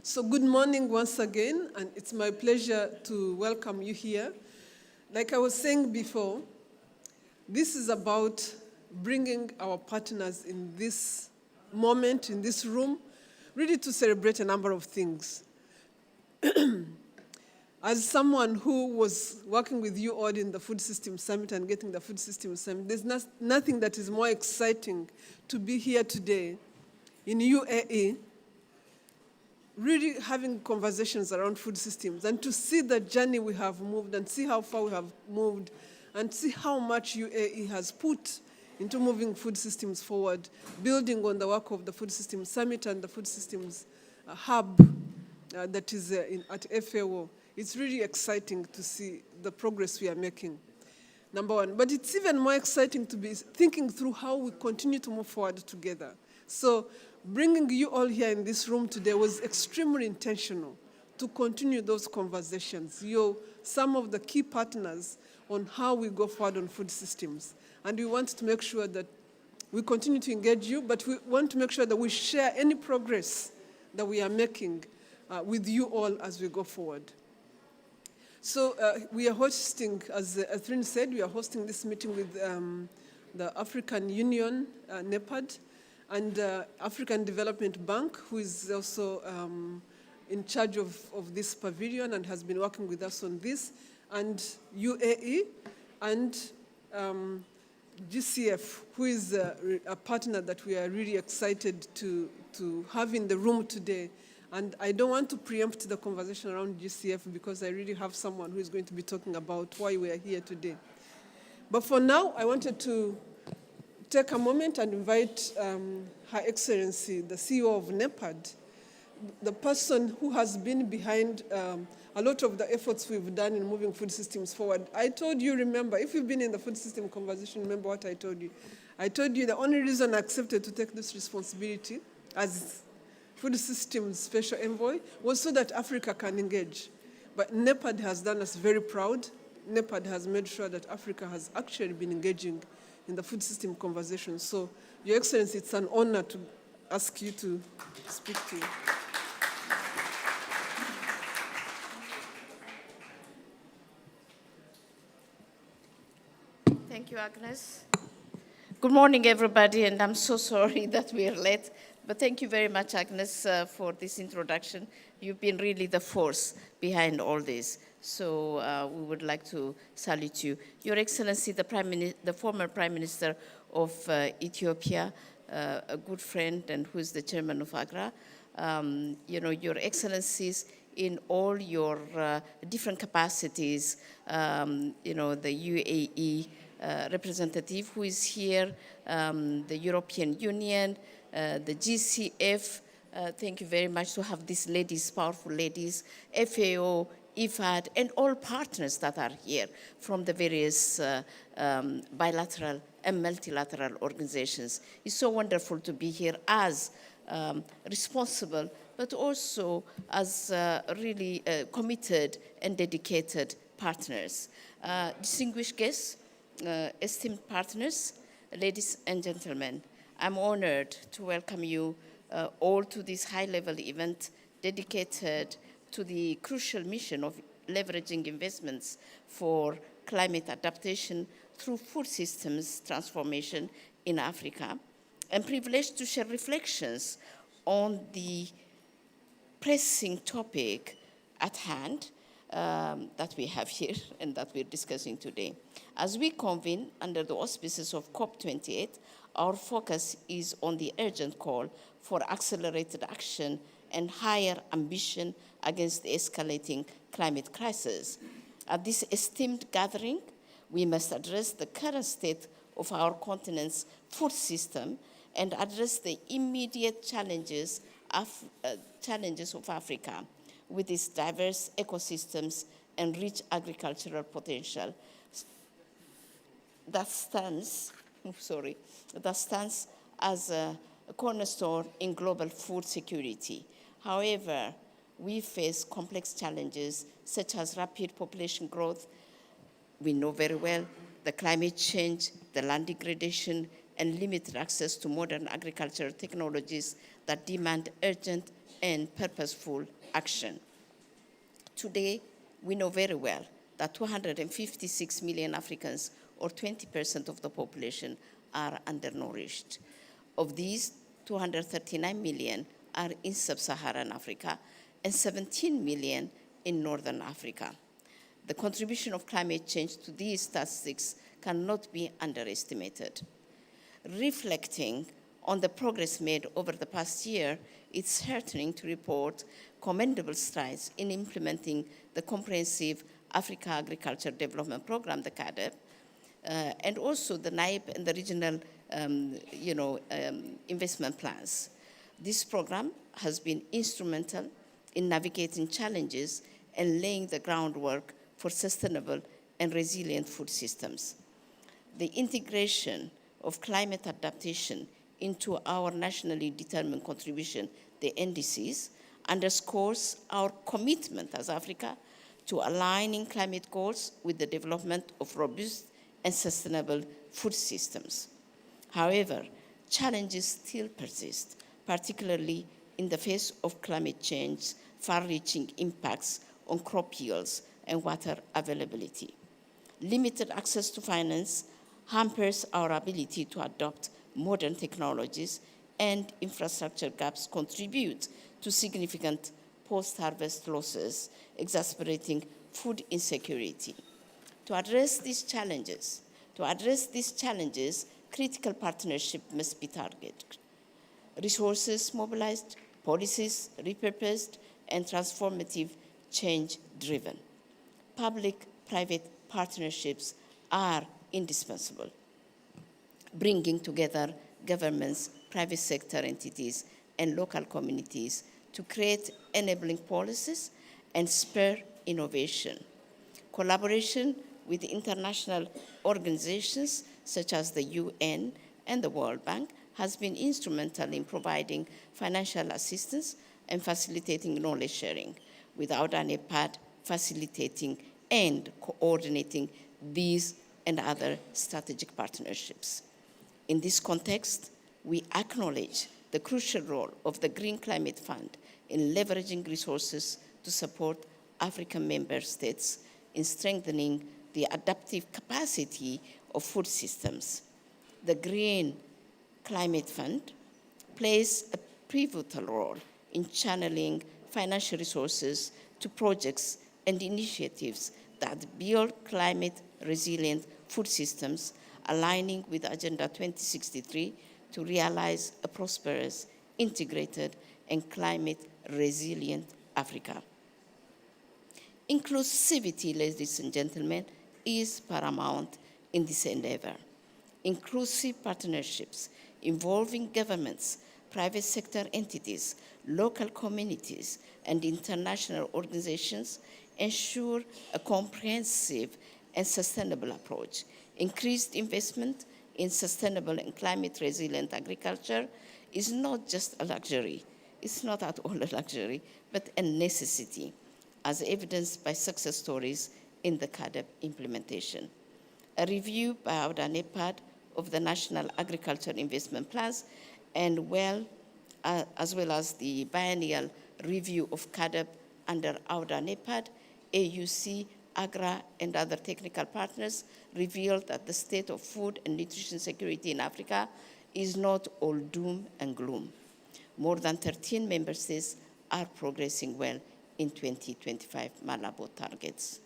So good morning once again, and it's my pleasure to welcome you here. Like I was saying before, this is about bringing our partners in this moment, in this room, really to celebrate a number of things. As someone who was working with you all in the Food System Summit and getting the Food System Summit, there's nothing that is more exciting to be here today in UAE, really having conversations around food systems and to see the journey we have moved and see how far we have moved and see how much UAE has put into moving food systems forward, building on the work of the Food Systems Summit and the Food Systems Hub that is at FAO. It's really exciting to see the progress we are making, number one. But it's even more exciting to be thinking through how we continue to move forward together. So bringing you all here in this room today was extremely intentional to continue those conversations. You're some of the key partners on how we go forward on food systems. And we want to make sure that we continue to engage you, but we want to make sure that we share any progress that we are making with you all as we go forward. So we are hosting, as Athrin said, we are hosting this meeting with the African Union, NEPAD, and African Development Bank, who is also in charge of this pavilion and has been working with us on this, and UAE, and GCF, who is a partner that we are really excited to have in the room today. And I don't want to preempt the conversation around GCF because I really have someone who is going to be talking about why we are here today. But for now, I wanted to take a moment and invite Her Excellency, the CEO of NEPAD, the person who has been behind a lot of the efforts we've done in moving food systems forward. I told you, remember, if you've been in the food system conversation, remember what I told you. I told you the only reason I accepted to take this responsibility as food systems special envoy was so that Africa can engage. But NEPAD has done us very proud. NEPAD has made sure that Africa has actually been engaging in the food system conversation. So, Your Excellency, it's an honor to ask you to speak to you. Thank you, Agnes. Good morning, everybody, and I'm so sorry that we are late. But thank you very much, Agnes, for this introduction. You've been really the force behind all this. So we would like to salute you. Your Excellency, the former Prime Minister of Ethiopia, a good friend and who is the chairman of AGRA, Your Excellencies, in all your different capacities, the UAE representative who is here, the European Union, the GCF, thank you very much to have these ladies, powerful ladies, FAO, IFAD, and all partners that are here from the various bilateral and multilateral organizations. It's so wonderful to be here as responsible, but also as really committed and dedicated partners. Distinguished guests, esteemed partners, ladies and gentlemen, I'm honored to welcome you all to this high-level event dedicated to the crucial mission of leveraging investments for climate adaptation through food systems transformation in Africa, and privileged to share reflections on the pressing topic at hand that we have here and that we're discussing today. As we convene under the auspices of COP28, our focus is on the urgent call for accelerated action and higher ambition against the escalating climate crisis. At this esteemed gathering, we must address the current state of our continent's food system and address the immediate challenges of Africa with its diverse ecosystems and rich agricultural potential. That stands as a cornerstone in global food security. However, we face complex challenges such as rapid population growth. We know very well the climate change, the land degradation, and limited access to modern agricultural technologies that demand urgent and purposeful action. Today, we know very well that 256 million Africans, or 20% of the population, are undernourished. Of these, 239 million are in sub-Saharan Africa and 17 million in Northern Africa. The contribution of climate change to these statistics cannot be underestimated. Reflecting on the progress made over the past year, it's heartening to report commendable strides in implementing the comprehensive Africa Agriculture Development Program, the CADEP, and also the NAIP and the regional investment plans. This program has been instrumental in navigating challenges and laying the groundwork for sustainable and resilient food systems. The integration of climate adaptation into our nationally determined contribution, the NDCs, underscores our commitment as Africa to aligning climate goals with the development of robust and sustainable food systems. However, challenges still persist, particularly in the face of climate change, far-reaching impacts on crop yields and water availability. Limited access to finance hampers our ability to adopt modern technologies, and infrastructure gaps contribute to significant post-harvest losses, exacerbating food insecurity. To address these challenges, critical partnership must be targeted. Resources mobilized, policies repurposed, and transformative change driven. Public-private partnerships are indispensable, bringing together governments, private sector entities, and local communities to create enabling policies and spur innovation. Collaboration with international organizations such as the UN and the World Bank has been instrumental in providing financial assistance and facilitating knowledge sharing, with AUDA-NEPAD facilitating and coordinating these and other strategic partnerships. In this context, we acknowledge the crucial role of the Green Climate Fund in leveraging resources to support African member states in strengthening the adaptive capacity of food systems. The Green Climate Fund plays a pivotal role in channeling financial resources to projects and initiatives that build climate-resilient food systems, aligning with Agenda 2063 to realize a prosperous, integrated, and climate-resilient Africa. Inclusivity, ladies and gentlemen, is paramount in this endeavor. Inclusive partnerships involving governments, private sector entities, local communities, and international organizations ensure a comprehensive and sustainable approach. Increased investment in sustainable and climate-resilient agriculture is not just a luxury. It's not at all a luxury, but a necessity, as evidenced by success stories in the CADEP implementation. A review by AUDA-NEPAD of the National Agriculture Investment Plans, and as well as the biennial review of CADEP under AUDA-NEPAD, AUC, AGRA, and other technical partners revealed that the state of food and nutrition security in Africa is not all doom and gloom. More than 13 member states are progressing well in 2025 Malabo targets.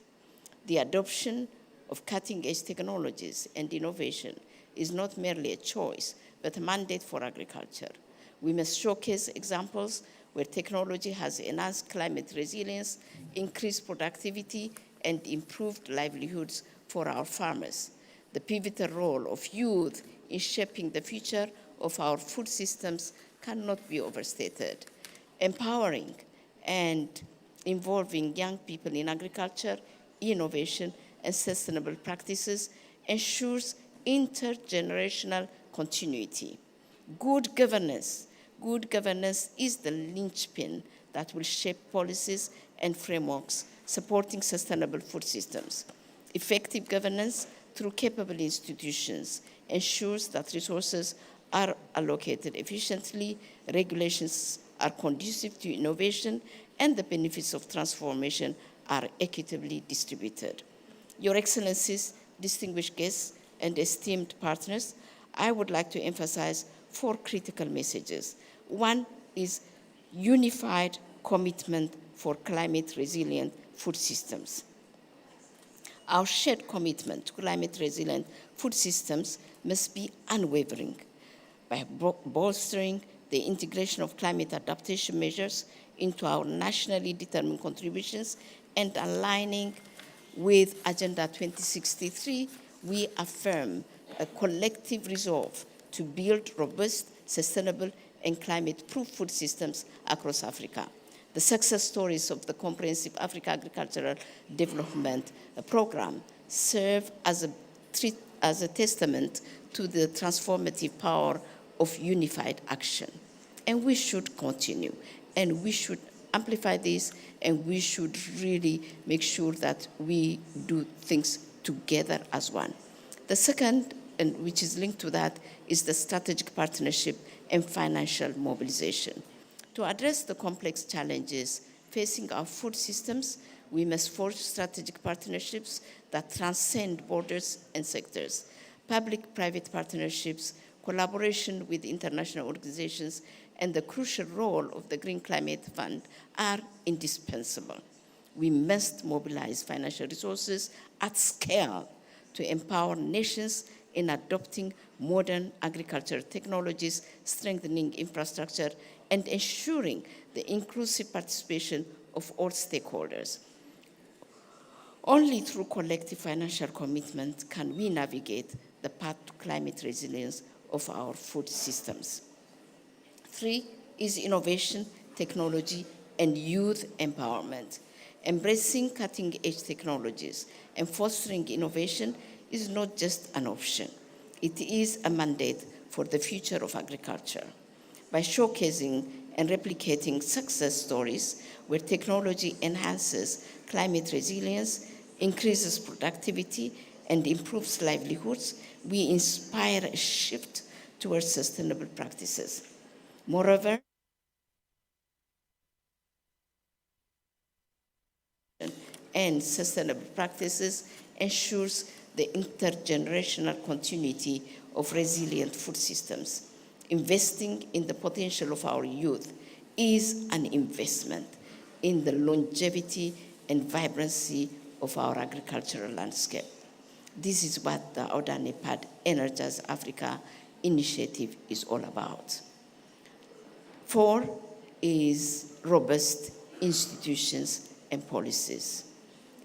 The adoption of cutting-edge technologies and innovation is not merely a choice, but a mandate for agriculture. We must showcase examples where technology has enhanced climate resilience, increased productivity, and improved livelihoods for our farmers. The pivotal role of youth in shaping the future of our food systems cannot be overstated. Empowering and involving young people in agriculture, innovation, and sustainable practices ensures intergenerational continuity. Good governance is the linchpin that will shape policies and frameworks supporting sustainable food systems. Effective governance through capable institutions ensures that resources are allocated efficiently, regulations are conducive to innovation and the benefits of transformation are equitably distributed. Your Excellencies, distinguished guests, and esteemed partners, I would like to emphasize 4 critical messages. One is unified commitment for climate-resilient food systems. Our shared commitment to climate-resilient food systems must be unwavering by bolstering the integration of climate adaptation measures into our nationally determined contributions and aligning with Agenda 2063, we affirm a collective resolve to build robust, sustainable, and climate-proof food systems across Africa. The success stories of the Comprehensive Africa Agricultural Development Program serve as a testament to the transformative power of unified action. And we should continue, and we should amplify this, and we should really make sure that we do things together as one. The second, and which is linked to that, is the strategic partnership and financial mobilization. To address the complex challenges facing our food systems, we must forge strategic partnerships that transcend borders and sectors. Public-private partnerships, collaboration with international organizations, and the crucial role of the Green Climate Fund are indispensable. We must mobilize financial resources at scale to empower nations in adopting modern agricultural technologies, strengthening infrastructure, and ensuring the inclusive participation of all stakeholders. Only through collective financial commitment can we navigate the path to climate resilience of our food systems. 3 is innovation, technology, and youth empowerment. Embracing cutting-edge technologies and fostering innovation is not just an option. It is a mandate for the future of agriculture. By showcasing and replicating success stories where technology enhances climate resilience, increases productivity, and improves livelihoods, we inspire a shift towards sustainable practices. Moreover, and sustainable practices ensures the intergenerational continuity of resilient food systems. Investing in the potential of our youth is an investment in the longevity and vibrancy of our agricultural landscape. This is what the AUDA-NEPAD Energize Africa initiative is all about. 4 is robust institutions and policies.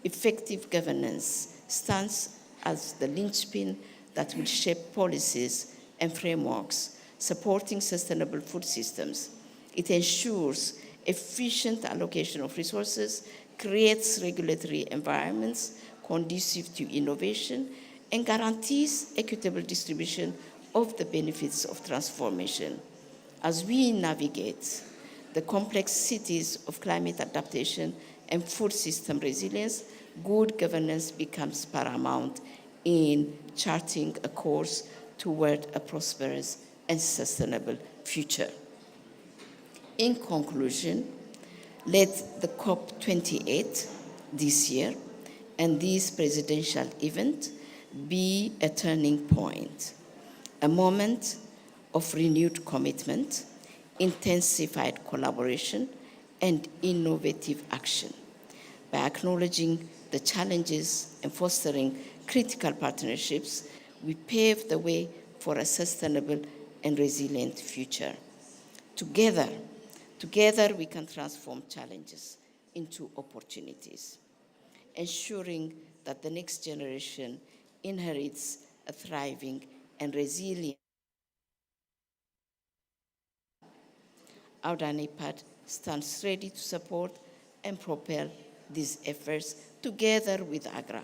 Effective governance stands as the linchpin that will shape policies and frameworks supporting sustainable food systems. It ensures efficient allocation of resources, creates regulatory environments conducive to innovation, and guarantees equitable distribution of the benefits of transformation. As we navigate the complexities of climate adaptation and food system resilience, good governance becomes paramount in charting a course toward a prosperous and sustainable future. In conclusion, let the COP28 this year and this presidential event be a turning point, a moment of renewed commitment, intensified collaboration, and innovative action. By acknowledging the challenges and fostering critical partnerships, we pave the way for a sustainable and resilient future. Together we can transform challenges into opportunities, ensuring that the next generation inherits a thriving and resilient. AUDA-NEPAD stands ready to support and propel these efforts together with AGRA.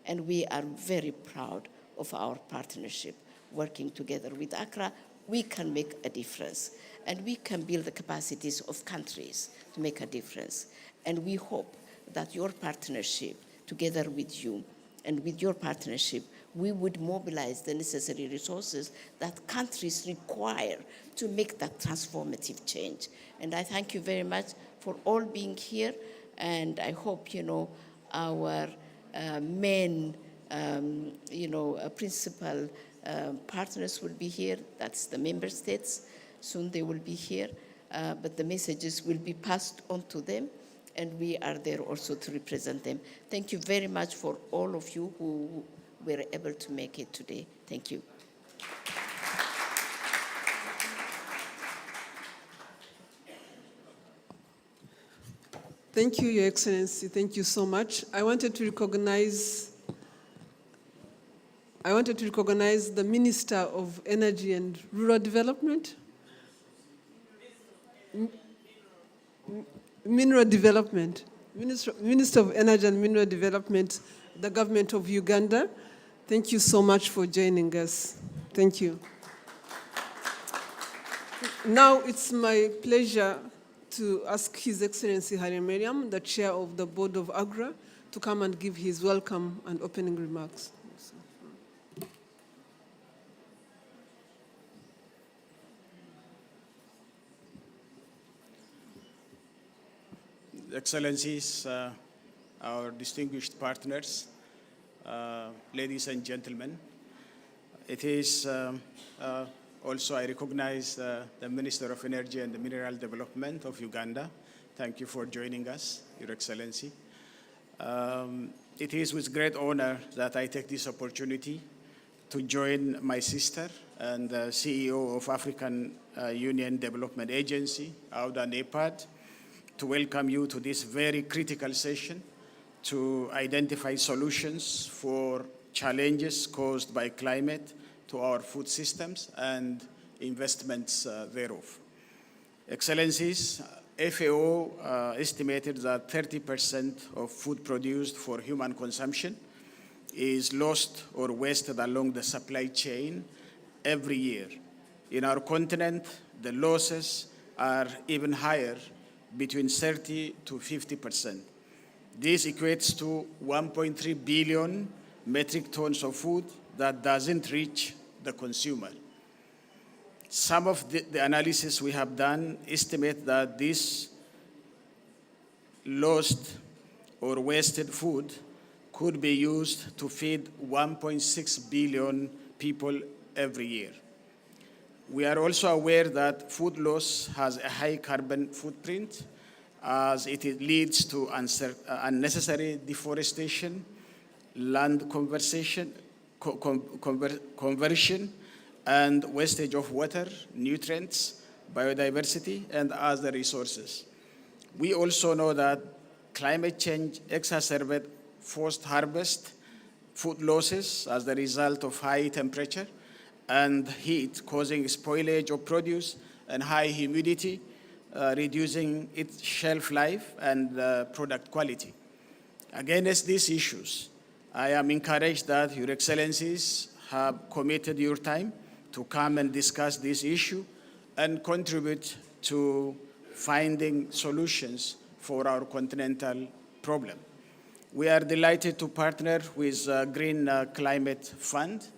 And we are very proud of our partnership. Working together with AGRA, we can make a difference. And we can build the capacities of countries to make a difference. And we hope that your partnership, together with you, and with your partnership, we would mobilize the necessary resources that countries require to make that transformative change. And I thank you very much for all being here, and I hope, our main, principal partners will be here. That's the member states. Soon they will be here, but the messages will be passed on to them, and we are there also to represent them. Thank you very much for all of you who were able to make it today. Thank you. Thank you, Your Excellency. Thank you so much. I wanted to recognize the Minister of Energy and Rural Development. Mineral Development. Minister of Energy and Mineral Development, the government of Uganda. Thank you so much for joining us. Thank you. Now it's my pleasure to ask His Excellency Hari Mariam, the Chair of the Board of AGRA, to come and give his welcome and opening remarks. Excellencies, our distinguished partners, ladies and gentlemen, it is also I recognize the Minister of Energy and Mineral Development of Uganda. Thank you for joining us, Your Excellency. It is with great honor that I take this opportunity to join my sister and the CEO of African Union Development Agency, AUDA-NEPAD, to welcome you to this very critical session to identify solutions for challenges caused by climate to our food systems and investments thereof. Excellencies, FAO estimated that 30% of food produced for human consumption is lost or wasted along the supply chain every year. In our continent, the losses are even higher, between 30 to 50%. This equates to 1.3 billion metric tons of food that doesn't reach the consumer. Some of the analysis we have done estimate that this lost or wasted food could be used to feed 1.6 billion people every year. We are also aware that food loss has a high carbon footprint as it leads to unnecessary deforestation, land conversion, and wastage of water, nutrients, biodiversity, and other resources. We also know that climate change exacerbates forced harvest, food losses as the result of high temperature and heat, causing spoilage of produce and high humidity, reducing its shelf life and product quality. Against these issues, I am encouraged that Your Excellencies have committed your time to come and discuss this issue and contribute to finding solutions for our continental problem. We are delighted to partner with Green Climate Fund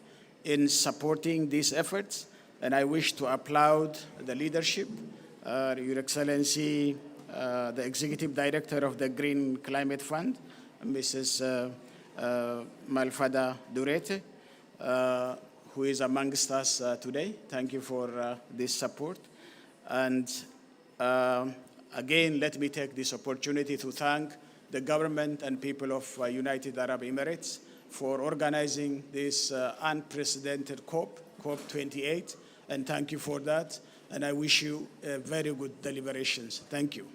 in supporting these efforts, and I wish to applaud the leadership, Your Excellency, the Executive Director of the Green Climate Fund, Mrs. Malfada Durete, who is amongst us today. Thank you for this support. And again, let me take this opportunity to thank the government and people of United Arab Emirates for organizing this unprecedented COP28, and thank you for that. And I wish you very good deliberations. Thank you.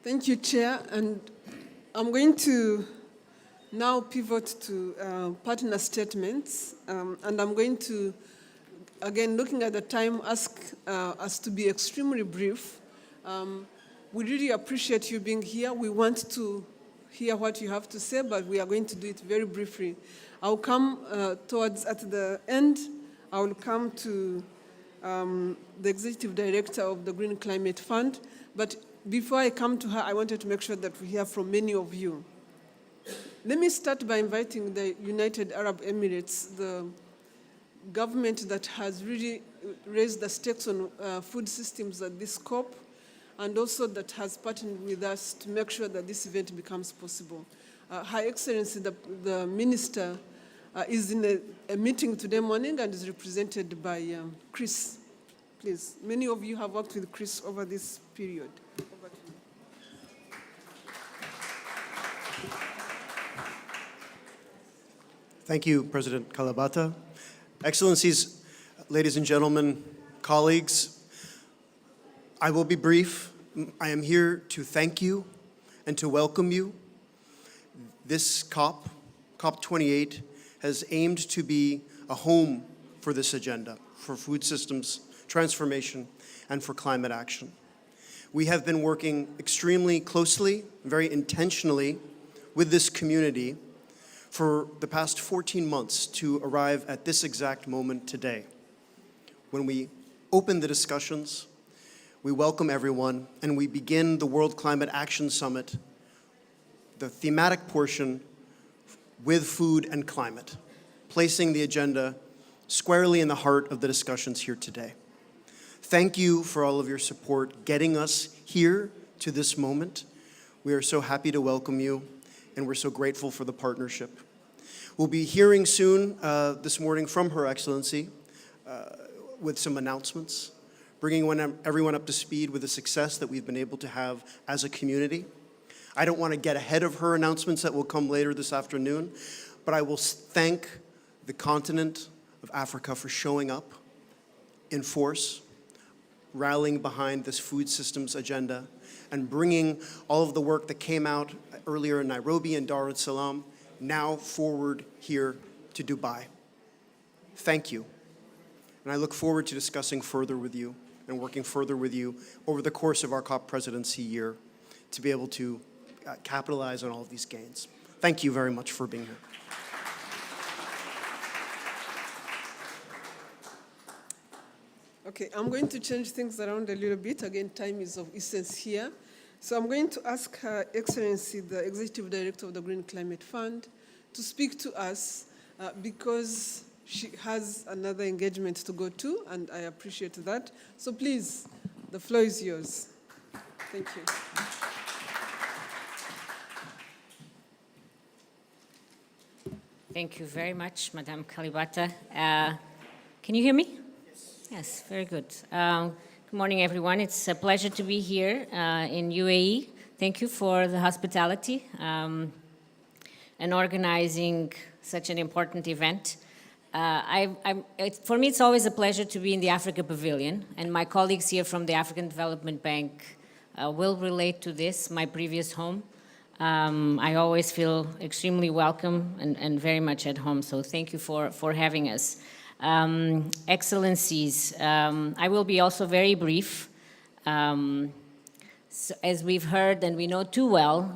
Thank you, Chair. And I'm going to now pivot to partner statements. And I'm going to, again, looking at the time, ask us to be extremely brief. We really appreciate you being here. We want to hear what you have to say, but we are going to do it very briefly. I'll come at the end, I will come to the Executive Director of the Green Climate Fund. But before I come to her, I wanted to make sure that we hear from many of you. Let me start by inviting the United Arab Emirates, the government that has really raised the stakes on food systems at this COP, and also that has partnered with us to make sure that this event becomes possible. Her Excellency, the Minister, is in a meeting today morning and is represented by Chris. Please, many of you have worked with Chris over this period. Over to you. Thank you, President Kalibata. Excellencies, ladies and gentlemen, colleagues, I will be brief. I am here to thank you and to welcome you. This COP, COP28, has aimed to be a home for this agenda, for food systems transformation, and for climate action. We have been working extremely closely, very intentionally with this community for the past 14 months to arrive at this exact moment today. When we open the discussions, we welcome everyone, and we begin the World Climate Action Summit, the thematic portion, with food and climate, placing the agenda squarely in the heart of the discussions here today. Thank you for all of your support getting us here to this moment. We are so happy to welcome you, and we're so grateful for the partnership. We'll be hearing soon this morning from Her Excellency with some announcements, bringing everyone up to speed with the success that we've been able to have as a community. I don't want to get ahead of her announcements that will come later this afternoon, but I will thank the continent of Africa for showing up in force, rallying behind this food systems agenda, and bringing all of the work that came out earlier in Nairobi and Dar es Salaam now forward here to Dubai. Thank you. And I look forward to discussing further with you and working further with you over the course of our COP presidency year to be able to capitalize on all of these gains. Thank you very much for being here. Okay, I'm going to change things around a little bit. Again, time is of essence here. So I'm going to ask Her Excellency, the Executive Director of the Green Climate Fund, to speak to us because she has another engagement to go to, and I appreciate that. So please, the floor is yours. Thank you. Thank you very much, Madam Kalibata. Can you hear me? Yes, very good. Good morning, everyone. It's a pleasure to be here in UAE. Thank you for the hospitality and organizing such an important event. For me, it's always a pleasure to be in the Africa Pavilion, and my colleagues here from the African Development Bank will relate to this, my previous home. I always feel extremely welcome and very much at home, so thank you for having us. Excellencies, I will be also very brief. So as we've heard and we know too well,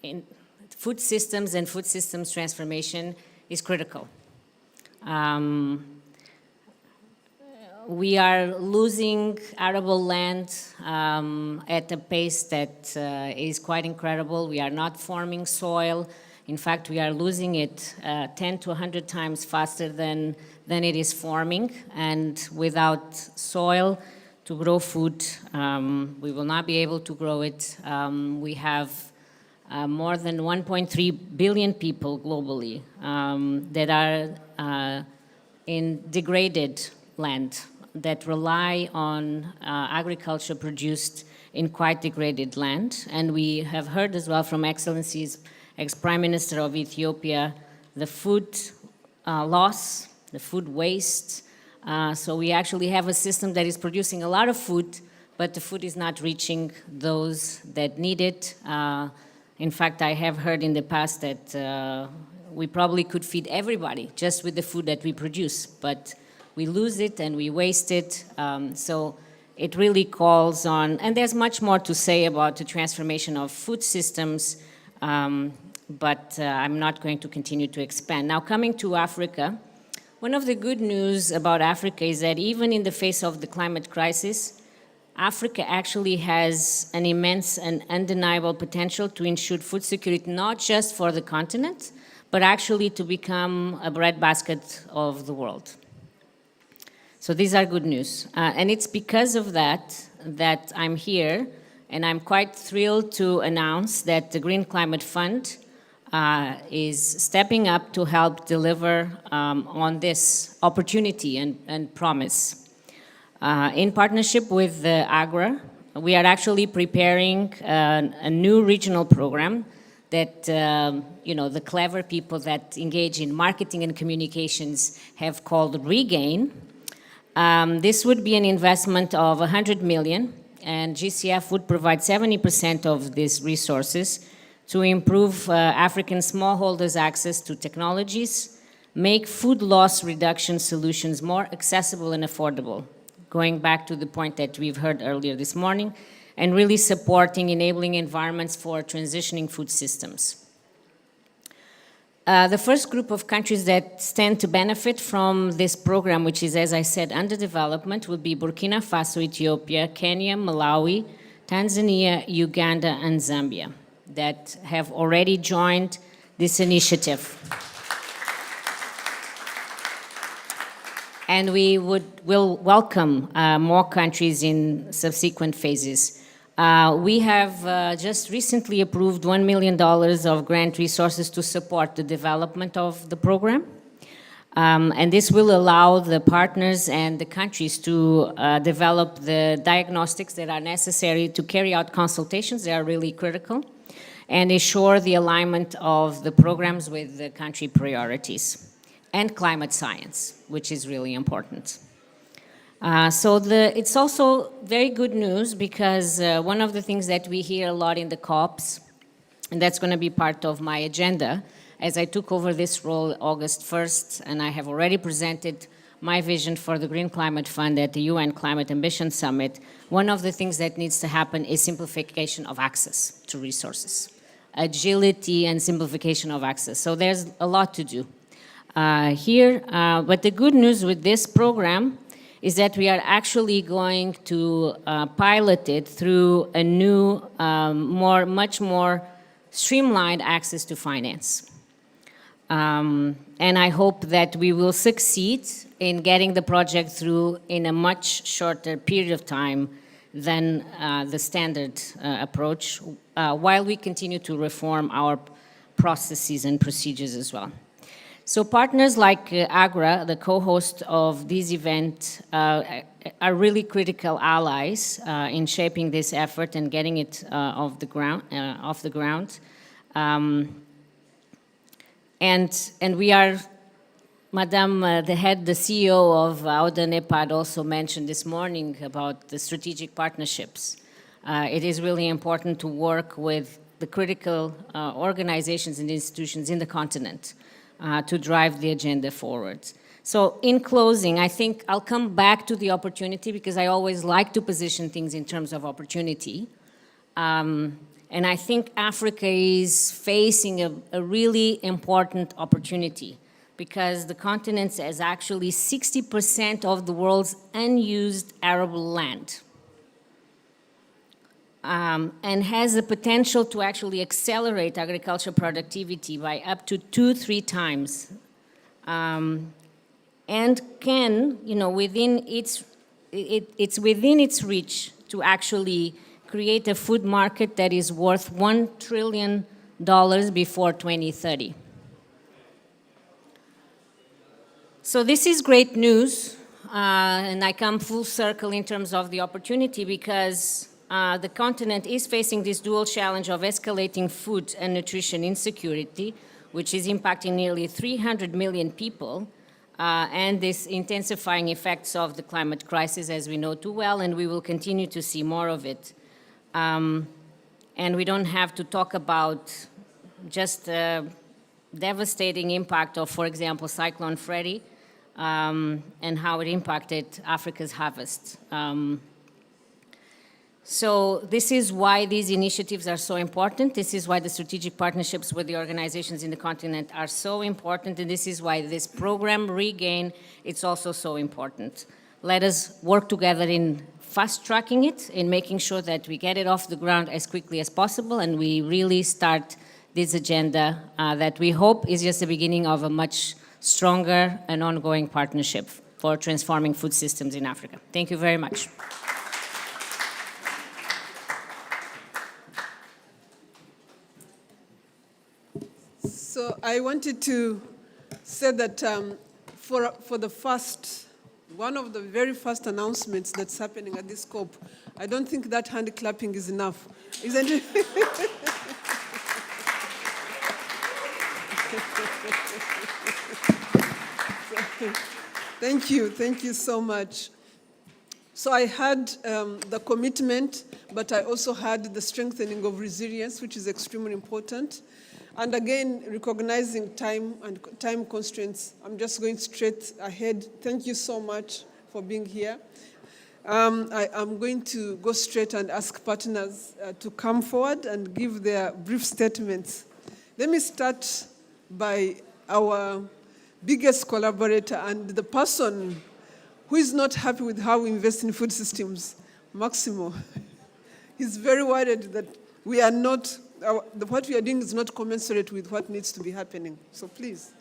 in food systems and food systems transformation is critical. We are losing arable land at a pace that is quite incredible. We are not forming soil. In fact, we are losing it 10 to 100 times faster than it is forming. And without soil to grow food, we will not be able to grow it. We have more than 1.3 billion people globally that are in degraded land, that rely on agriculture produced in quite degraded land. And we have heard as well from Excellencies, ex-Prime Minister of Ethiopia, the food loss, the food waste. So we actually have a system that is producing a lot of food, but the food is not reaching those that need it. In fact, I have heard in the past that we probably could feed everybody just with the food that we produce, but we lose it and we waste it. So it really calls on, and there's much more to say about the transformation of food systems, but I'm not going to continue to expand. Now, coming to Africa, one of the good news about Africa is that even in the face of the climate crisis, Africa actually has an immense and undeniable potential to ensure food security, not just for the continent, but actually to become a breadbasket of the world. So these are good news. And it's because of that I'm here, and I'm quite thrilled to announce that the Green Climate Fund is stepping up to help deliver on this opportunity and promise. In partnership with AGRA, we are actually preparing a new regional program that the clever people that engage in marketing and communications have called Regain. This would be an investment of 100 million, and GCF would provide 70% of these resources to improve African smallholders' access to technologies, make food loss reduction solutions more accessible and affordable, going back to the point that we've heard earlier this morning, and really supporting enabling environments for transitioning food systems. The first group of countries that stand to benefit from this program, which is, as I said, under development, will be Burkina Faso, Ethiopia, Kenya, Malawi, Tanzania, Uganda, and Zambia, that have already joined this initiative. And we will welcome more countries in subsequent phases. We have just recently approved $1 million of grant resources to support the development of the program. And this will allow the partners and the countries to develop the diagnostics that are necessary to carry out consultations. They are really critical, and ensure the alignment of the programs with the country priorities. And climate science, which is really important. It's also very good news because one of the things that we hear a lot in the COPs, and that's going to be part of my agenda, as I took over this role August 1st, and I have already presented my vision for the Green Climate Fund at the UN Climate Ambition Summit, one of the things that needs to happen is simplification of access to resources, agility and simplification of access. So there's a lot to do. But the good news with this program is that we are actually going to pilot it through a new, much more streamlined access to finance. And I hope that we will succeed in getting the project through in a much shorter period of time than the standard approach, while we continue to reform our processes and procedures as well. So partners like AGRA, the co-host of this event, are really critical allies in shaping this effort and getting it off the ground. And we are, Madame, the CEO of AUDA-NEPAD also mentioned this morning about the strategic partnerships. It is really important to work with the critical organizations and institutions in the continent to drive the agenda forward. So in closing, I think I'll come back to the opportunity because I always like to position things in terms of opportunity. And I think Africa is facing a really important opportunity because the continent has actually 60% of the world's unused arable land. And has the potential to actually accelerate agricultural productivity by up to 2-3 times. And can, it's within its reach to actually create a food market that is worth $1 trillion before 2030. So this is great news, and I come full circle in terms of the opportunity because the continent is facing this dual challenge of escalating food and nutrition insecurity, which is impacting nearly 300 million people, and this intensifying effects of the climate crisis, as we know too well, and we will continue to see more of it. And we don't have to talk about just the devastating impact of, for example, Cyclone Freddy, and how it impacted Africa's harvest. So this is why these initiatives are so important. This is why the strategic partnerships with the organizations in the continent are so important. And this is why this program, Regain, it's also so important. Let us work together in fast-tracking it and making sure that we get it off the ground as quickly as possible, and we really start this agenda that we hope is just the beginning of a much stronger and ongoing partnership for transforming food systems in Africa. Thank you very much. So I wanted to say that for the first, one of the very first announcements that's happening at this COP, I don't think that hand clapping is enough, isn't it? Thank you so much. So I had the commitment, but I also had the strengthening of resilience, which is extremely important. And again, recognizing time and time constraints, I'm just going straight ahead. Thank you so much for being here. I'm going to go straight and ask partners to come forward and give their brief statements. Let me start by our biggest collaborator and the person who is not happy with how we invest in food systems, Maximo. He's very worried that we are not, what we are doing is not commensurate with what needs to be happening. So please.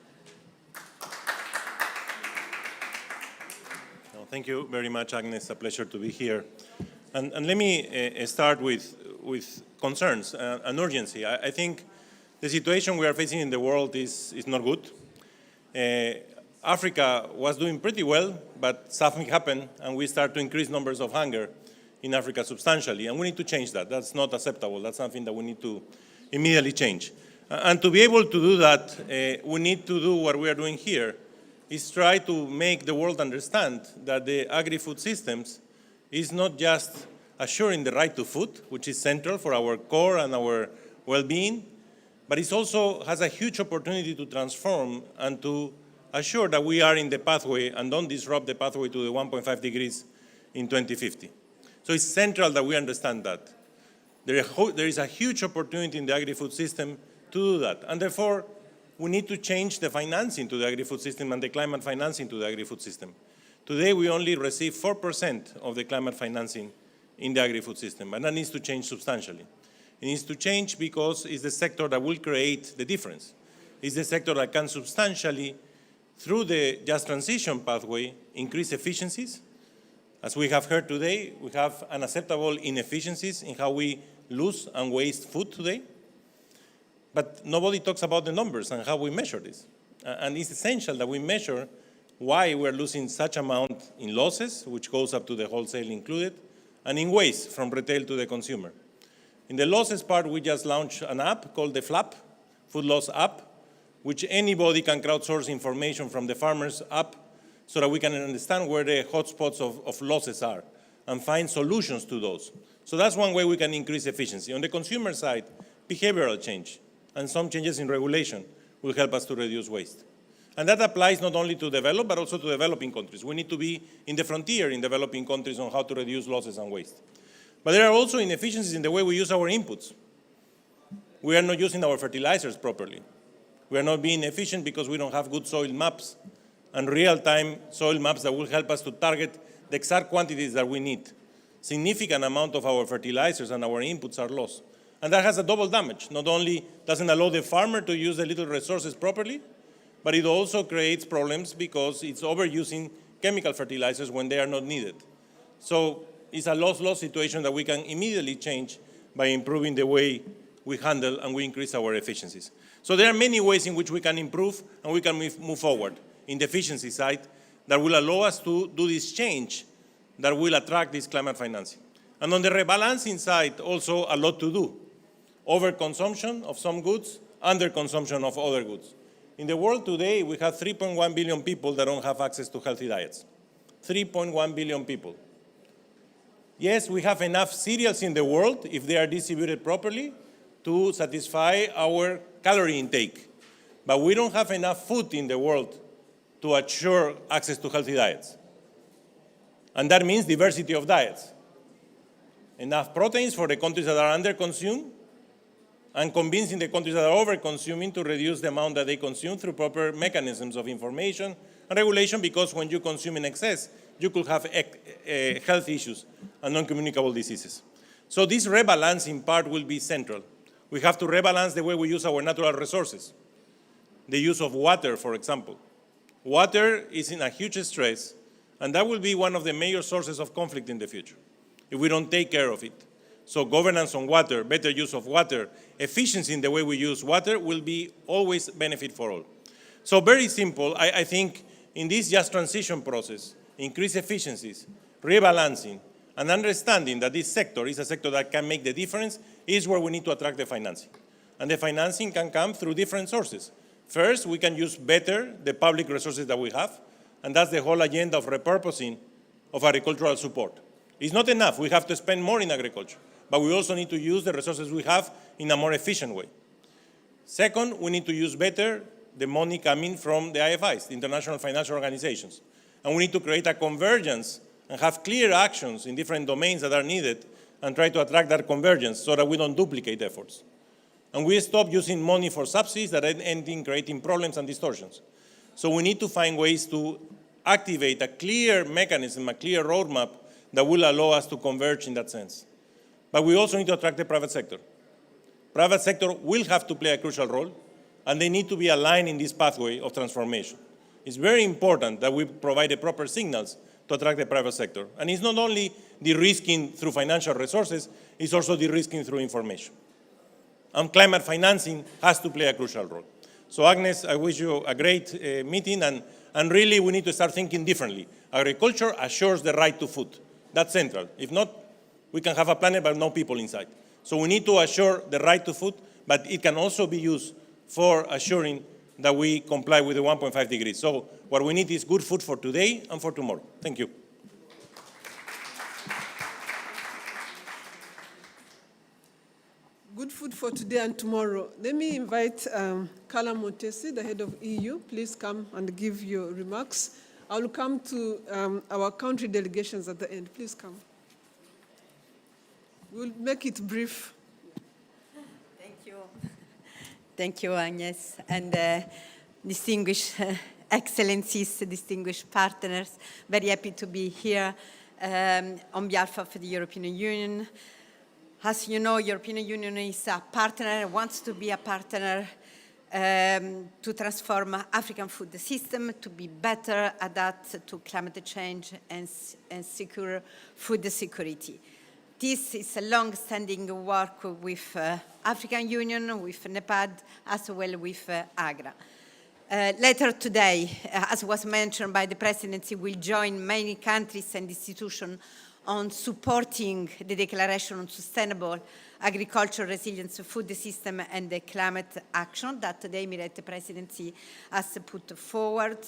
Well, thank you very much, Agnes. A pleasure to be here. And let me start with concerns and urgency. I think the situation we are facing in the world is not good. Africa was doing pretty well, but something happened, and we start to increase numbers of hunger in Africa substantially, and we need to change that. That's not acceptable. That's something that we need to immediately change. And to be able to do that, we need to do what we are doing here, is try to make the world understand that the agri-food systems is not just assuring the right to food, which is central for our core and our well-being, but it also has a huge opportunity to transform and to assure that we are in the pathway and don't disrupt the pathway to the 1.5 degrees in 2050. So it's central that we understand that. There is a huge opportunity in the agri-food system to do that. And therefore, we need to change the financing to the agri-food system and the climate financing to the agri-food system. Today, we only receive 4% of the climate financing in the agri-food system, and that needs to change substantially. It needs to change because it's the sector that will create the difference. It's the sector that can substantially, through the just transition pathway, increase efficiencies. As we have heard today, we have unacceptable inefficiencies in how we lose and waste food today. But nobody talks about the numbers and how we measure this. And it's essential that we measure why we're losing such amount in losses, which goes up to the wholesale included, and in waste from retail to the consumer. In the losses part, we just launched an app called the FLAP, Food Loss App, which anybody can crowdsource information from the farmers app so that we can understand where the hotspots of losses are and find solutions to those. So that's one way we can increase efficiency. On the consumer side, behavioral change and some changes in regulation will help us to reduce waste. And that applies not only to developed, but also to developing countries. We need to be in the frontier in developing countries on how to reduce losses and waste. But there are also inefficiencies in the way we use our inputs. We are not using our fertilizers properly. We are not being efficient because we don't have good soil maps and real-time soil maps that will help us to target the exact quantities that we need. Significant amount of our fertilizers and our inputs are lost. And that has a double damage. Not only doesn't allow the farmer to use the little resources properly, but it also creates problems because it's overusing chemical fertilizers when they are not needed. So it's a loss-loss situation that we can immediately change by improving the way we handle and we increase our efficiencies. So there are many ways in which we can improve and we can move forward in the efficiency side that will allow us to do this change that will attract this climate financing. And on the rebalancing side, also a lot to do. Overconsumption of some goods, underconsumption of other goods. In the world today, we have 3.1 billion people that don't have access to healthy diets. 3.1 billion people. Yes, we have enough cereals in the world, if they are distributed properly, to satisfy our calorie intake. But we don't have enough food in the world to assure access to healthy diets. And that means diversity of diets. Enough proteins for the countries that are under-consumed, and convincing the countries that are over-consuming to reduce the amount that they consume through proper mechanisms of information and regulation, because when you consume in excess, you could have health issues and non-communicable diseases. So this rebalancing part will be central. We have to rebalance the way we use our natural resources. The use of water, for example. Water is in a huge stress, and that will be one of the major sources of conflict in the future if we don't take care of it. So governance on water, better use of water, efficiency in the way we use water will be always benefit for all. So very simple, I think in this just transition process, increase efficiencies, rebalancing, and understanding that this sector is a sector that can make the difference is where we need to attract the financing. And the financing can come through different sources. First, we can use better the public resources that we have, and that's the whole agenda of repurposing of agricultural support. It's not enough, we have to spend more in agriculture, but we also need to use the resources we have in a more efficient way. Second, we need to use better the money coming from the IFIs, the international financial organizations. And we need to create a convergence and have clear actions in different domains that are needed and try to attract that convergence so that we don't duplicate efforts. And we stop using money for subsidies that end in creating problems and distortions. So we need to find ways to activate a clear mechanism, a clear roadmap that will allow us to converge in that sense. But we also need to attract the private sector. Private sector will have to play a crucial role, and they need to be aligned in this pathway of transformation. It's very important that we provide the proper signals to attract the private sector. And it's not only de-risking through financial resources, it's also de-risking through information. And climate financing has to play a crucial role. So Agnes, I wish you a great meeting, and really we need to start thinking differently. Agriculture assures the right to food. That's central. If not, we can have a planet but no people inside. So we need to assure the right to food, but it can also be used for assuring that we comply with the 1.5 degrees. So what we need is good food for today and for tomorrow. Thank you. Good food for today and tomorrow. Let me invite Carla Montesi, the head of EU. Please come and give your remarks. I will come to our country delegations at the end. Please come. We'll make it brief. Thank you. Thank you, Agnes, and distinguished excellencies, distinguished partners. Very happy to be here on behalf of the European Union. As you know, European Union is a partner, wants to be a partner to transform African food system, to be better adapt to climate change and secure food security. This is a long-standing work with African Union, with NEPAD, as well with AGRA. Later today, as was mentioned by the presidency, we'll join many countries and institutions on supporting the Declaration on Sustainable Agricultural Resilience Food System and the Climate Action that the Emirate Presidency has put forward.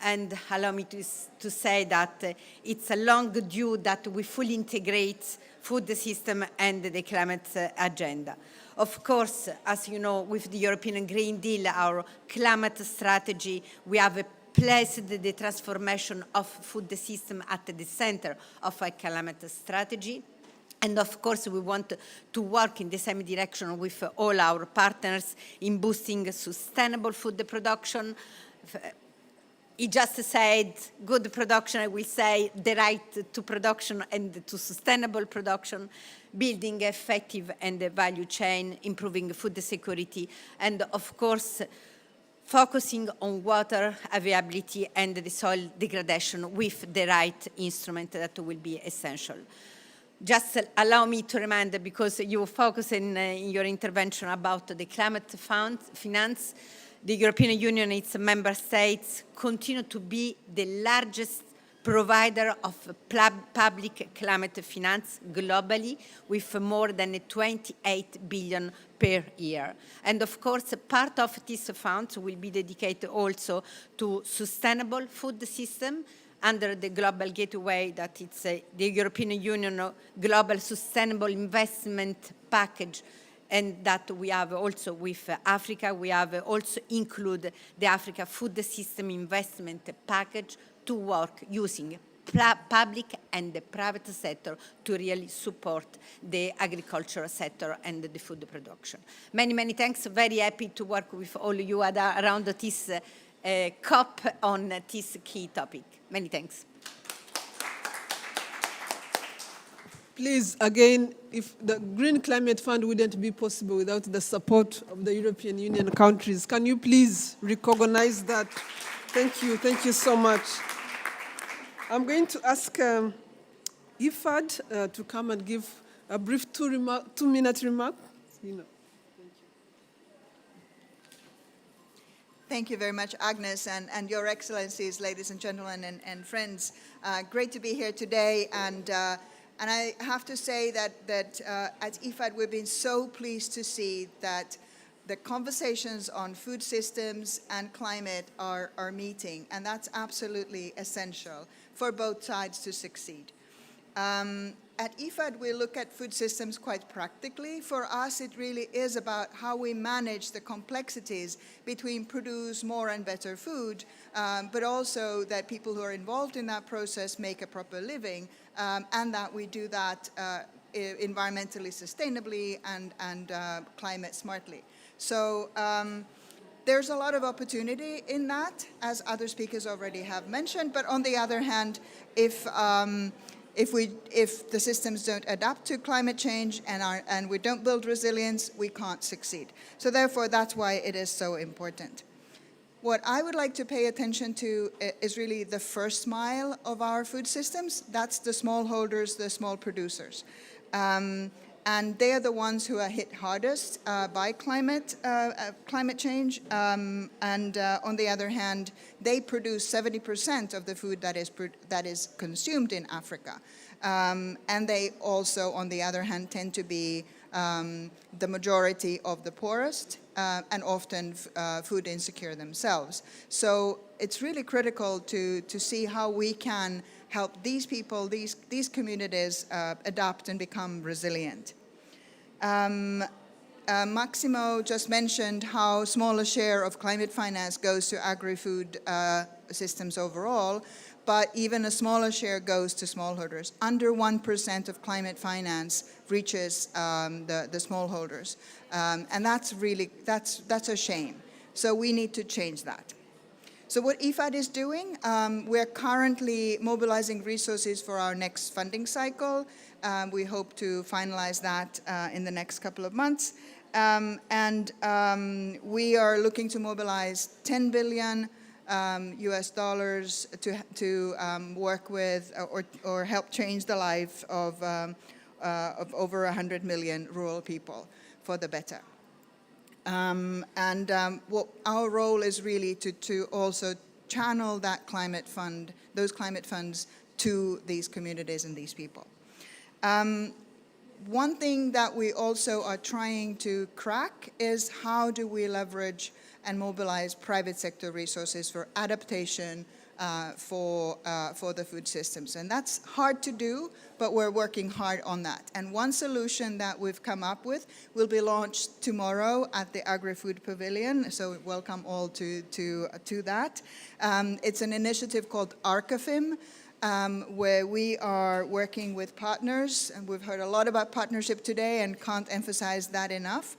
And allow me to say that it's a long due that we fully integrate food system and the climate agenda. Of course, as you know, with the European Green Deal, our climate strategy, we have placed the transformation of food system at the center of our climate strategy. And of course, we want to work in the same direction with all our partners in boosting sustainable food production. He just said good production, I will say the right to production and to sustainable production, building effective and value chain, improving food security, and of course, focusing on water availability and the soil degradation with the right instrument that will be essential. Just allow me to remind, because you focus in your intervention about the climate finance, the European Union, its member states, continue to be the largest provider of public climate finance globally, with more than 28 billion per year. And of course, part of these funds will be dedicated also to sustainable food system under the Global Gateway, that it's the European Union Global Sustainable Investment Package, and that we have also with Africa. We have also included the Africa Food System Investment Package to work using public and the private sector to really support the agricultural sector and the food production. Many, many thanks. Very happy to work with all you around this COP on this key topic. Many thanks. Please, again, if the Green Climate Fund wouldn't be possible without the support of the European Union countries, can you please recognize that? Thank you so much. I'm going to ask IFAD to come and give a brief two-minute remark. Thank you very much, Agnes, and Your Excellencies, ladies and gentlemen, and friends. Great to be here today, and I have to say that at IFAD we've been so pleased to see that the conversations on food systems and climate are meeting, and that's absolutely essential for both sides to succeed. At IFAD, we look at food systems quite practically. For us, it really is about how we manage the complexities between produce more and better food, but also that people who are involved in that process make a proper living, and that we do that environmentally sustainably and climate smartly. So there's a lot of opportunity in that, as other speakers already have mentioned, but on the other hand, if the systems don't adapt to climate change and we don't build resilience, we can't succeed. So therefore, that's why it is so important. What I would like to pay attention to is really the first mile of our food systems. That's the smallholders, the small producers. And they are the ones who are hit hardest by climate change. And on the other hand, they produce 70% of the food that is consumed in Africa. And they also, on the other hand, tend to be the majority of the poorest and often food insecure themselves. So it's really critical to see how we can help these people, these communities adapt and become resilient. Maximo just mentioned how small a share of climate finance goes to agri-food systems overall, but even a smaller share goes to smallholders. Under 1% of climate finance reaches the smallholders. And that's really, that's a shame. So we need to change that. So what IFAD is doing, we're currently mobilizing resources for our next funding cycle. We hope to finalize that in the next couple of months. We are looking to mobilize 10 billion US dollars to work with or help change the life of over 100 million rural people for the better. What our role is really to also channel that climate fund, those climate funds to these communities and these people. One thing that we also are trying to crack is how do we leverage and mobilize private sector resources for adaptation for the food systems. And that's hard to do, but we're working hard on that. And one solution that we've come up with will be launched tomorrow at the Agri-Food Pavilion, so welcome all to that. It's an initiative called ARCAFIM, where we are working with partners, and we've heard a lot about partnership today and can't emphasize that enough.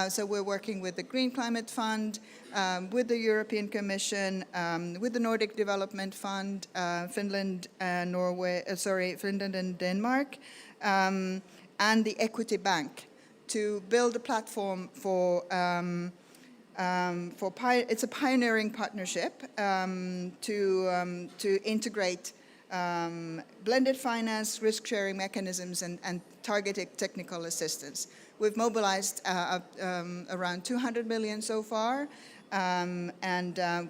So we're working with the Green Climate Fund, with the European Commission, with the Nordic Development Fund, Finland and Denmark, and the Equity Bank to build a platform for it's a pioneering partnership to integrate blended finance, risk-sharing mechanisms, and targeted technical assistance. We've mobilized around 200 million so far,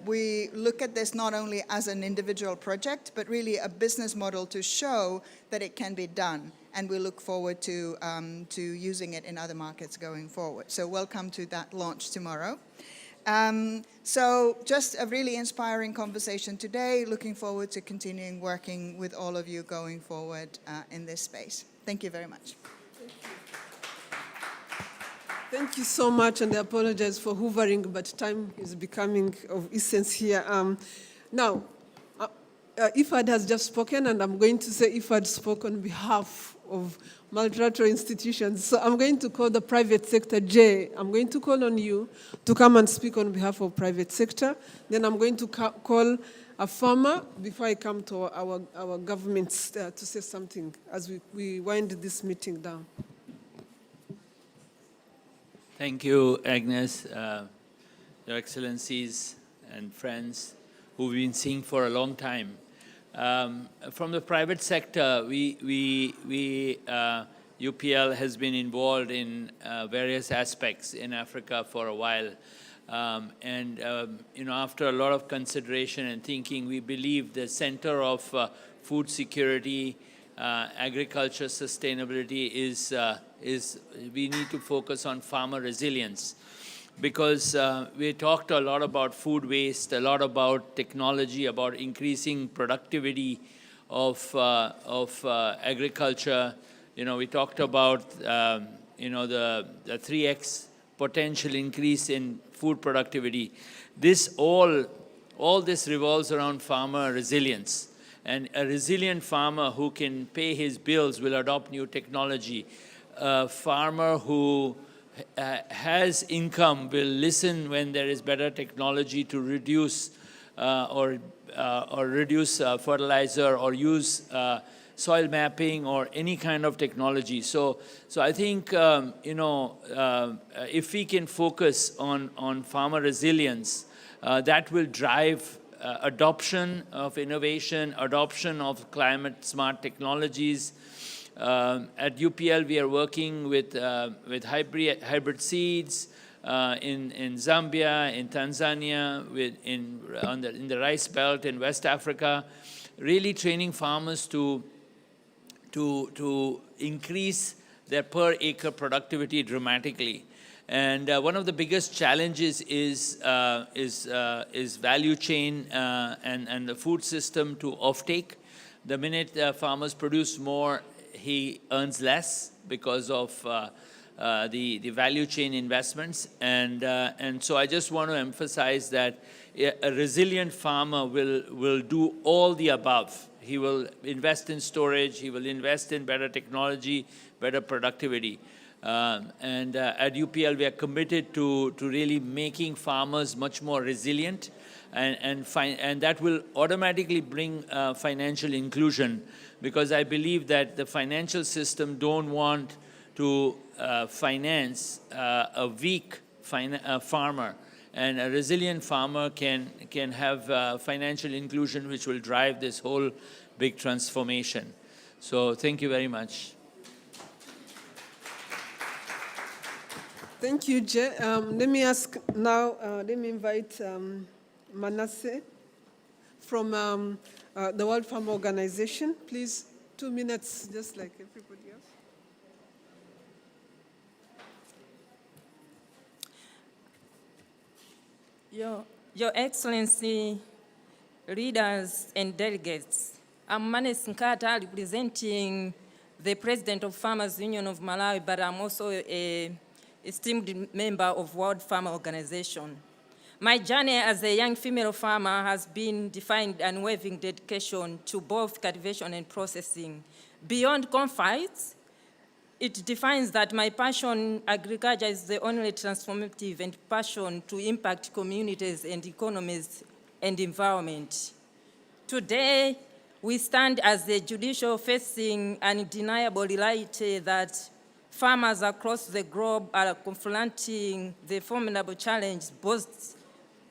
we look at this not only as an individual project, but really a business model to show that it can be done. And we look forward to using it in other markets going forward. So welcome to that launch tomorrow. So just a really inspiring conversation today. Looking forward to continuing working with all of you going forward in this space. Thank you very much. Thank you so much, and I apologize for hoovering, but time is becoming of essence here. Now, IFAD has just spoken, and I'm going to say IFAD spoke on behalf of multilateral institutions. So I'm going to call the private sector. Jay, I'm going to call on you to come and speak on behalf of private sector. Then I'm going to call a farmer before I come to our governments to say something as we wind this meeting down. Thank you, Agnes, Your Excellencies and friends who we've been seeing for a long time. From the private sector, UPL has been involved in various aspects in Africa for a while. After a lot of consideration and thinking, we believe the center of food security, agriculture sustainability is we need to focus on farmer resilience. Because we talked a lot about food waste, a lot about technology, about increasing productivity of agriculture. We talked about the 3x potential increase in food productivity. All this revolves around farmer resilience. And a resilient farmer who can pay his bills will adopt new technology. A farmer who has income will listen when there is better technology to reduce fertilizer or use soil mapping or any kind of technology. So I think if we can focus on farmer resilience, that will drive adoption of innovation, adoption of climate smart technologies. At UPL, we are working with hybrid seeds in Zambia, in Tanzania, in the rice belt in West Africa, really training farmers to increase their per acre productivity dramatically. And one of the biggest challenges is value chain and the food system to offtake. The minute farmers produce more, he earns less because of the value chain investments. And so I just want to emphasize that a resilient farmer will do all the above. He will invest in storage, he will invest in better technology, better productivity. And at UPL, we are committed to really making farmers much more resilient, and that will automatically bring financial inclusion, because I believe that the financial system don't want to finance a weak farmer. And a resilient farmer can have financial inclusion, which will drive this whole big transformation. So thank you very much. Thank you, Jay. Let me ask now, let me invite Manasseh from the World Farm Organization. Please, 2 minutes, just like everybody else. Your Excellency, leaders and delegates, I'm Manes Nkata, representing the President of Farmers Union of Malawi, but I'm also an esteemed member of World Farm Organization. My journey as a young female farmer has been defined unwavering dedication to both cultivation and processing. Beyond confines, it defines that my passion, agriculture, is the only transformative and passion to impact communities and economies and environment. Today, we stand as the judicial facing an undeniable reality that farmers across the globe are confronting the formidable challenge, both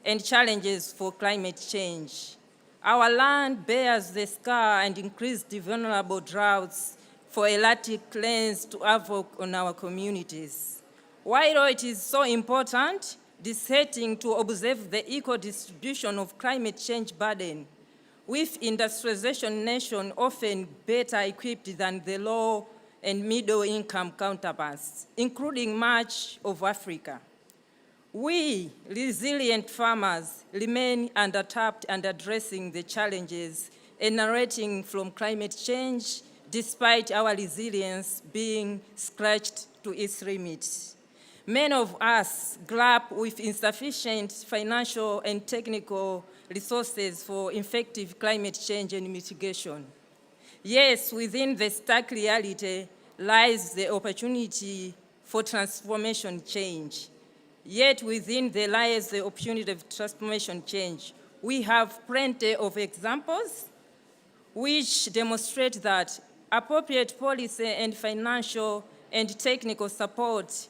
and challenges for climate change. Our land bears the scar and increased vulnerable droughts for erratic rains to havoc on our communities. While it is so important, disheartening to observe the equal distribution of climate change burden, with industrialization nations often better equipped than the low and middle-income counterparts, including much of Africa. We, resilient farmers, remain undertapped and addressing the challenges emanating from climate change, despite our resilience being scratched to its limits. Many of us grapple with insufficient financial and technical resources for effective climate change and mitigation. Yes, within the stark reality lies the opportunity for transformation change. Yet within there lies the opportunity of transformation change. We have plenty of examples which demonstrate that appropriate policy and financial and technical support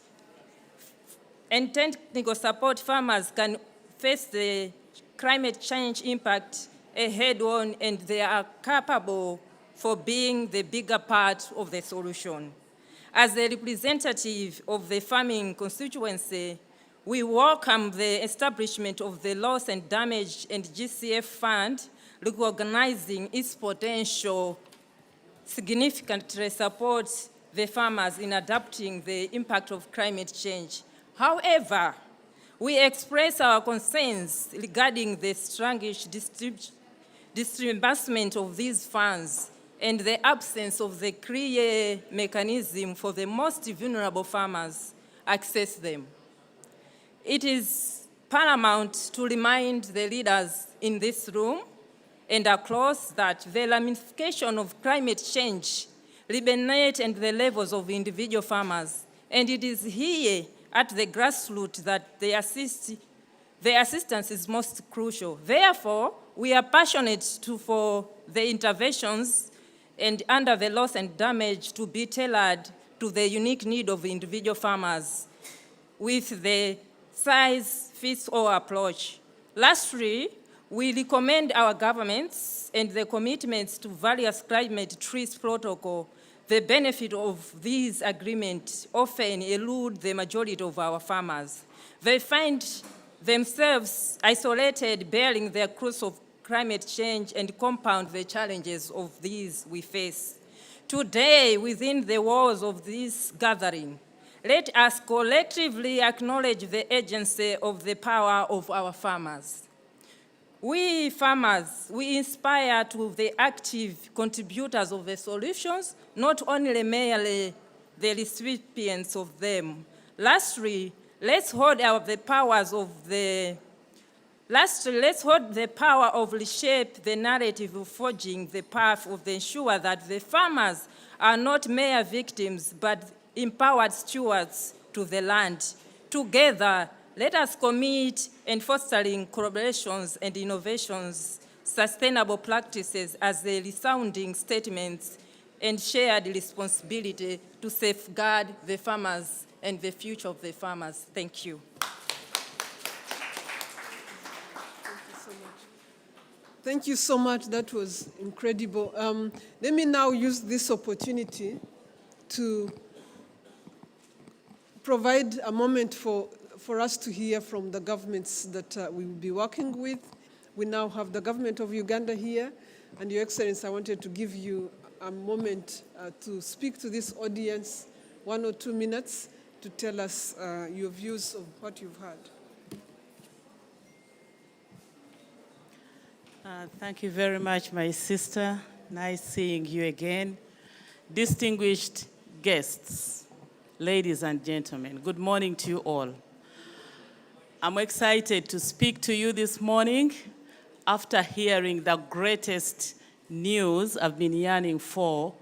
farmers can face the climate change impact head-on, and they are capable for being the bigger part of the solution. As a representative of the farming constituency, we welcome the establishment of the Loss and Damage and GCF Fund, recognizing its potential significantly supports the farmers in adapting the impact of climate change. However, we express our concerns regarding the sluggish disbursement of these funds and the absence of the clear mechanism for the most vulnerable farmers access them. It is paramount to remind the leaders in this room and across that the ramification of climate change reverberates at the levels of individual farmers, and it is here at the grassroots that the assistance is most crucial. Therefore, we are passionate for the interventions and under the loss and damage to be tailored to the unique need of individual farmers with the size-fits-all approach. Lastly, we recommend our governments and the commitments to various climate treaty protocol. The benefit of these agreements often elude the majority of our farmers. They find themselves isolated, bearing the cross of climate change and compound the challenges of these we face. Today, within the walls of this gathering, let us collectively acknowledge the agency of the power of our farmers. We farmers, we inspire to the active contributors of the solutions, not only merely the recipients of them. Lastly, let's hold the power of reshape the narrative of forging the path of the ensure that the farmers are not mere victims, but empowered stewards to the land. Together, let us commit in fostering collaborations and innovations, sustainable practices as the resounding statements and shared responsibility to safeguard the farmers and the future of the farmers. Thank you. Thank you so much. That was incredible. Let me now use this opportunity to provide a moment for us to hear from the governments that we will be working with. We now have the government of Uganda here, and Your Excellency, I wanted to give you a moment to speak to this audience, 1 or 2 minutes, to tell us your views of what you've heard. Thank you very much, my sister. Nice seeing you again. Distinguished guests, ladies and gentlemen, good morning to you all. I'm excited to speak to you this morning after hearing the greatest news I've been yearning for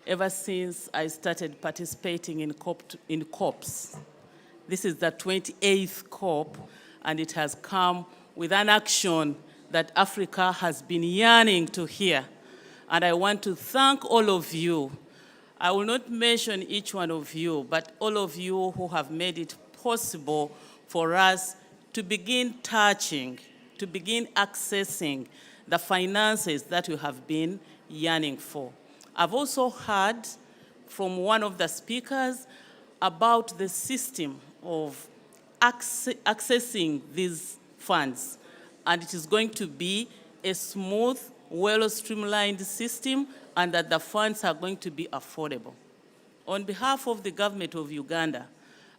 ever since I started participating in COPs. This is the 28th COP, and it has come with an action that Africa has been yearning to hear. And I want to thank all of you. I will not mention each one of you, but all of you who have made it possible for us to begin touching, to begin accessing the finances that we have been yearning for. I've also heard from one of the speakers about the system of accessing these funds. And it is going to be a smooth, well-streamlined system, and that the funds are going to be affordable. On behalf of the government of Uganda,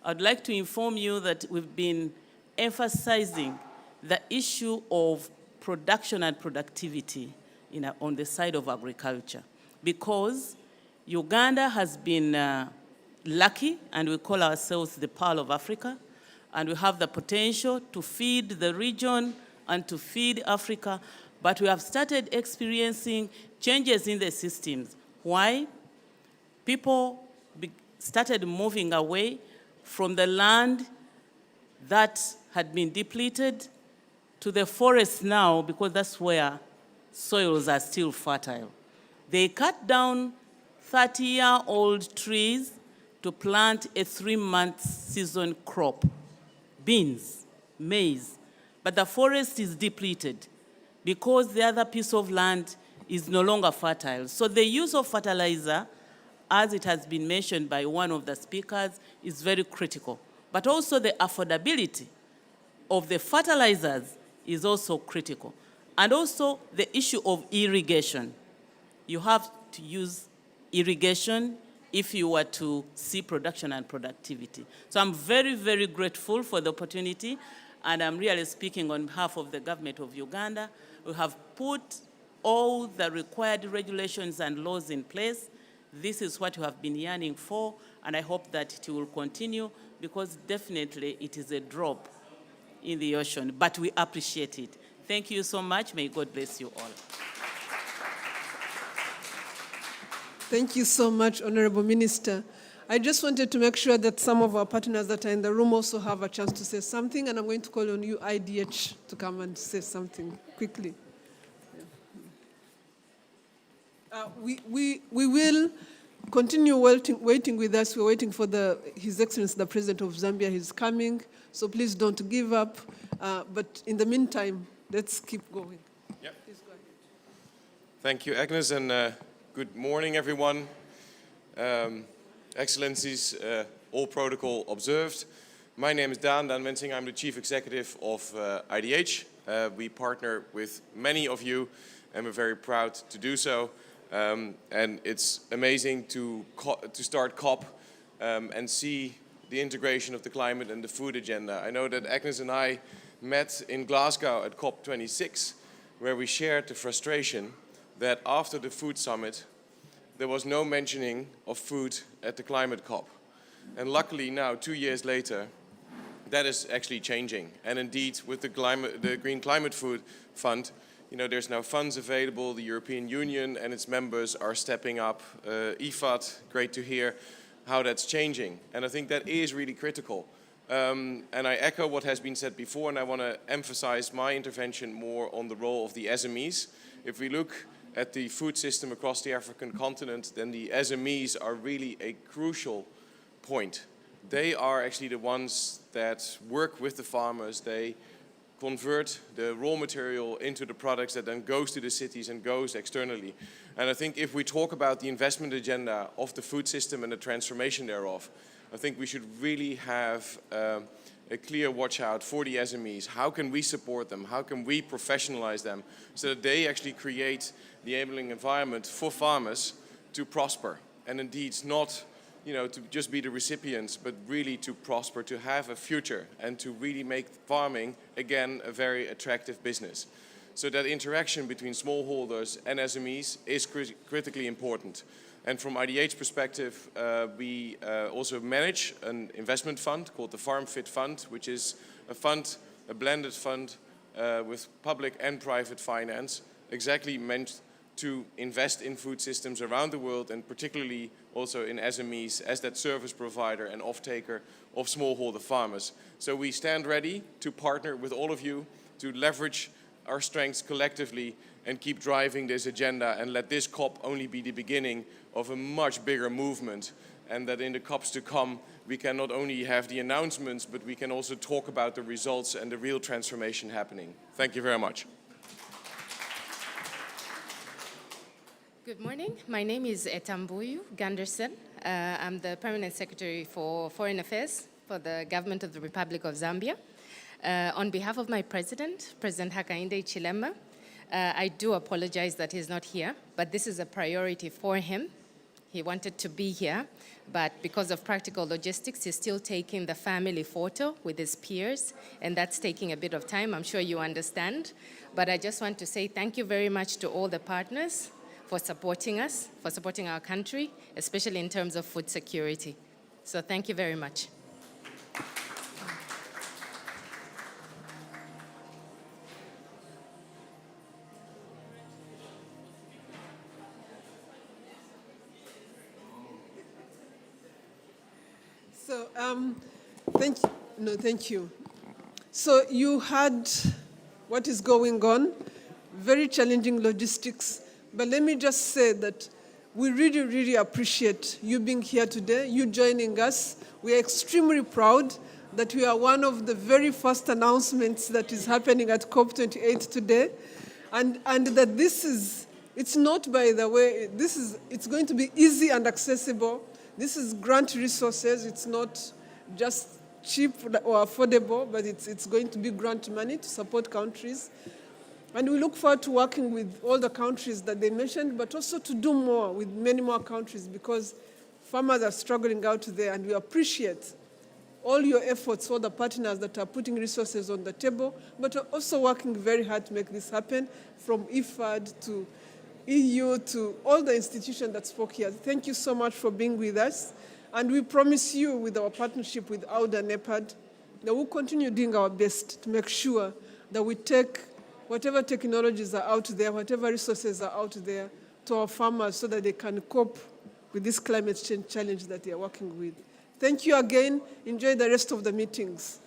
I'd like to inform you that we've been emphasizing the issue of production and productivity on the side of agriculture, because Uganda has been lucky, and we call ourselves the Pearl of Africa, and we have the potential to feed the region and to feed Africa, but we have started experiencing changes in the systems. Why? People started moving away from the land that had been depleted to the forests now, because that's where soils are still fertile. They cut down 30-year-old trees to plant a 3-month season crop, beans, maize. But the forest is depleted because the other piece of land is no longer fertile. So the use of fertilizer, as it has been mentioned by one of the speakers, is very critical. But also the affordability of the fertilizers is also critical. And also the issue of irrigation. You have to use irrigation if you were to see production and productivity. So I'm very, very grateful for the opportunity, and I'm really speaking on behalf of the government of Uganda. We have put all the required regulations and laws in place. This is what we have been yearning for, and I hope that it will continue, because definitely it is a drop in the ocean, but we appreciate it. Thank you so much. May God bless you all. Thank you so much, Honorable Minister. I just wanted to make sure that some of our partners that are in the room also have a chance to say something, and I'm going to call on you, IDH, to come and say something quickly. We will continue waiting with us. We're waiting for His Excellency, the President of Zambia. He's coming, so please don't give up. But in the meantime, let's keep going. Yep. Please go ahead. Thank you, Agnes, and good morning, everyone. Excellencies, all protocol observed. My name is Daan Wensing. I'm the Chief Executive of IDH. We partner with many of you, and we're very proud to do so. And it's amazing to start COP and see the integration of the climate and the food agenda. I know that Agnes and I met in Glasgow at COP26, where we shared the frustration that after the food summit, there was no mentioning of food at the climate COP. And luckily now, 2 years later, that is actually changing. And indeed, with the Green Climate Food Fund, you know, there's now funds available. The European Union and its members are stepping up. IFAD, great to hear how that's changing. And I think that is really critical. And I echo what has been said before, and I want to emphasize my intervention more on the role of the SMEs. If we look at the food system across the African continent, then the SMEs are really a crucial point. They are actually the ones that work with the farmers. They convert the raw material into the products that then goes to the cities and goes externally. And I think if we talk about the investment agenda of the food system and the transformation thereof, I think we should really have a clear watch out for the SMEs. How can we support them? How can we professionalize them so that they actually create the enabling environment for farmers to prosper? And indeed, not, you know, to just be the recipients, but really to prosper, to have a future, and to really make farming, again, a very attractive business. So that interaction between smallholders and SMEs is critically important. And from IDH perspective, we also manage an investment fund called the Farm Fit Fund, which is a fund, a blended fund with public and private finance, exactly meant to invest in food systems around the world, and particularly also in SMEs as that service provider and off-taker of smallholder farmers. So we stand ready to partner with all of you to leverage our strengths collectively and keep driving this agenda, and let this COP only be the beginning of a much bigger movement, and that in the COPs to come we can not only have the announcements, but we can also talk about the results and the real transformation happening. Thank you very much. Good morning. My name is Etambuyu Ganderson. I'm the Permanent Secretary for Foreign Affairs for the Government of the Republic of Zambia. On behalf of my President, President Hakainde Hichilema, I do apologize that he's not here, but this is a priority for him. He wanted to be here, but because of practical logistics, he's still taking the family photo with his peers, and that's taking a bit of time. I'm sure you understand. But I just want to say thank you very much to all the partners for supporting us, for supporting our country, especially in terms of food security. So thank you very much. So, thank you. So you had what is going on, very challenging logistics, but let me just say that we really, really appreciate you being here today, you joining us. We are extremely proud that we are one of the very first announcements that is happening at COP28 today, and that this is, it's not, by the way, it's going to be easy and accessible. This is grant resources, it's not just cheap or affordable, but it's going to be grant money to support countries. And we look forward to working with all the countries that they mentioned, but also to do more with many more countries, because farmers are struggling out there, and we appreciate all your efforts, all the partners that are putting resources on the table, but are also working very hard to make this happen, from IFAD to EU to all the institutions that spoke here. Thank you so much for being with us. And we promise you, with our partnership with AUDA-NEPAD, that we'll continue doing our best to make sure that we take whatever technologies are out there, whatever resources are out there, to our farmers so that they can cope with this climate change challenge that they are working with. Thank you again. Enjoy the rest of the meetings.